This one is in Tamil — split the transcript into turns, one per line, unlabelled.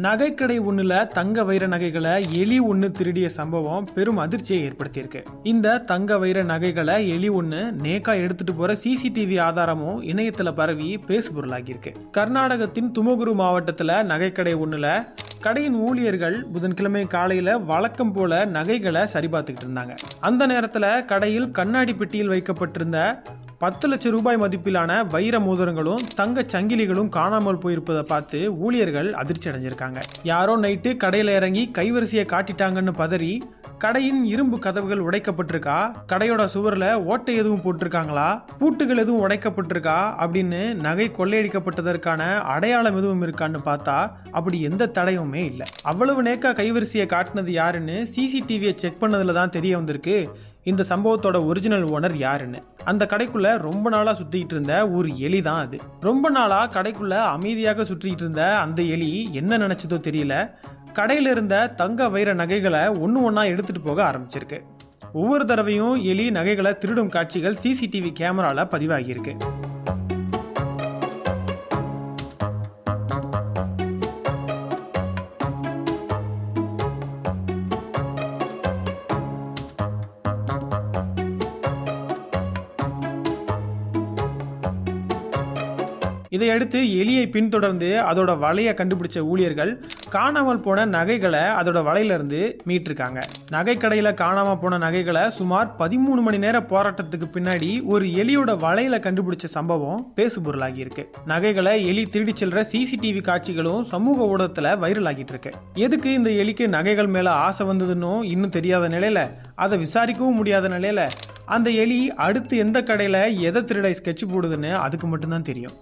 நகைக்கடை ஒண்ணுல தங்க வைர நகைகளை எலி ஒண்ணு திருடிய சம்பவம் பெரும் அதிர்ச்சியை ஏற்படுத்தியிருக்கு. இந்த தங்க வைர நகைகளை எலி ஒண்ணு நேக்கா எடுத்துட்டு போற சிசிடிவி ஆதாரமும் இணையத்துல பரவி பேசுபொருளாகி இருக்கு. கர்நாடகத்தின் துமகுரு மாவட்டத்துல நகைக்கடை ஒண்ணுல கடையின் ஊழியர்கள் புதன்கிழமை காலையில வழக்கம் போல நகைகளை சரிபார்த்துக்கிட்டு இருந்தாங்க. அந்த நேரத்துல கடையில் கண்ணாடி பெட்டியில் வைக்கப்பட்டிருந்த 10 லட்சம் ரூபாய் மதிப்பிலான வைர மோதிரங்களும் தங்க சங்கிலிகளும் காணாமல் போயிருப்பதை பார்த்து ஊழியர்கள் அதிர்ச்சி அடைஞ்சிருக்காங்க. யாரோ நைட்டு கடையில இறங்கி கைவரிசையை காட்டிட்டாங்கன்னு பதறி கடையின் இரும்பு கதவுகள் உடைக்கப்பட்டிருக்கா, கடையோட சுவர்ல ஓட்டை எதுவும் போட்டிருக்காங்களா, பூட்டுகள் எதுவும் உடைக்கப்பட்டிருக்கா அப்படின்னு நகை கொள்ளையடிக்கப்பட்டதற்கான அடையாளம் எதுவும் இருக்கான்னு பார்த்தா அப்படி எந்த தடையுமே இல்லை. அவ்வளவு நேக்கா கைவரிசையை காட்டினது யாருன்னு சிசிடிவியை செக் பண்ணதுல தான் தெரிய வந்திருக்கு இந்த சம்பவத்தோட ஒரிஜினல் ஓனர் யாருன்னு. அந்த கடைக்குள்ள ரொம்ப நாளா சுத்திட்டு இருந்த ஒரு எலி தான் அது. ரொம்ப நாளா கடைக்குள்ள அமைதியாக சுற்றிட்டு இருந்த அந்த எலி என்ன நினைச்சதோ தெரியல, கடையில இருந்த தங்க வைர நகைகளை ஒன்னு ஒன்னா எடுத்துட்டு போக ஆரம்பிச்சிருக்கு. ஒவ்வொரு தடவையும் எலி நகைகளை திருடும் காட்சிகள் சிசிடிவி கேமரால பதிவாகியிருக்கு. இதையடுத்து எலியை பின்தொடர்ந்து அதோட வலையை கண்டுபிடிச்ச ஊழியர்கள் காணாமல் போன நகைகளை அதோட வலையிலிருந்து மீட்டிருக்காங்க. நகைக்கடையில காணாம போன நகைகளை சுமார் 13 மணி நேர போராட்டத்துக்கு பின்னாடி ஒரு எலியோட வலையில கண்டுபிடிச்ச சம்பவம் பேசுபொருளாகி இருக்கு. நகைகளை எலி திருடி செல்ற சிசிடிவி காட்சிகளும் சமூக ஊடகத்துல வைரல் ஆகிட்டு இருக்கு. எதுக்கு இந்த எலிக்கு நகைகள் மேல ஆசை வந்ததுன்னு இன்னும் தெரியாத நிலையில, அதை விசாரிக்கவும் முடியாத நிலையில அந்த எலி அடுத்து எந்த கடையில எதை திருட ஸ்கெட்ச் போடுதுன்னு அதுக்கு மட்டும்தான் தெரியும்.